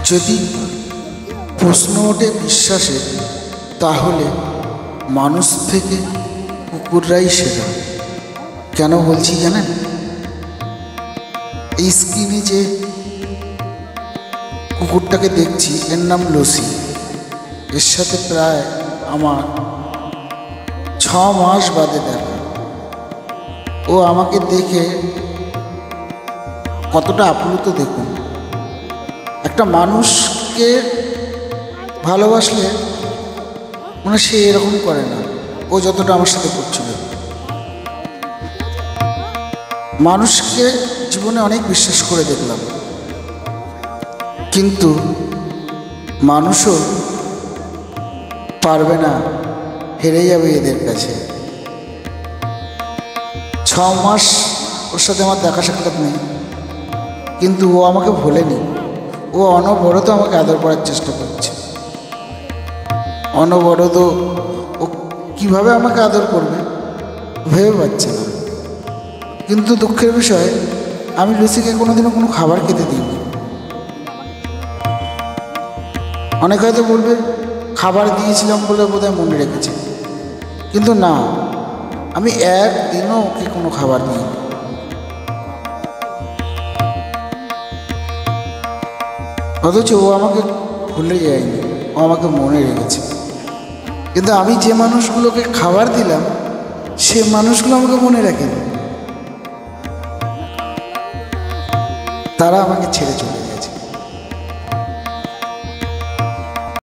যদি প্রশ্ন ওঠে বিশ্বাসে, তাহলে মানুষ থেকে কুকুররাই সেরা। কেন বলছি জানেন? এই স্ক্রিনে যে কুকুরটাকে দেখছি, এর নাম লসি। এর সাথে প্রায় আমার 6 মাস বাদে দেখা। ও আমাকে দেখে কতটা আপ্লুত দেখুন। একটা মানুষকে ভালোবাসলে মানে সে এরকম করে না, ও যতটা আমার সাথে করছিল। মানুষকে জীবনে অনেক বিশ্বাস করে দেখলাম, কিন্তু মানুষও পারবে না, হেরে যাবে এদের কাছে। 6 মাস ওর সাথে আমার দেখা সাক্ষাৎ নেই, কিন্তু ও আমাকে ভোলেনি। ও অনবরত আমাকে আদর করার চেষ্টা করছে। অনবরত ও কীভাবে আমাকে আদর করবে ভেবে পাচ্ছে না। কিন্তু দুঃখের বিষয়, আমি লুসিকে কোনোদিনও কোনো খাবার খেতে দিইনি। অনেকে হয়তো বলবে খাবার দিয়েছিলাম বলে বোধহয় মনে রেখেছে, কিন্তু না, আমি একদিনও ওকে কোনো খাবার দিইনি। অথচ ও আমাকে ভুলে যায়নি, ও আমাকে মনে রেখেছে। কিন্তু আমি যে মানুষগুলোকে খাবার দিলাম, সে মানুষগুলো আমাকে মনে রাখেনি, তারা আমাকে ছেড়ে চলে যায়।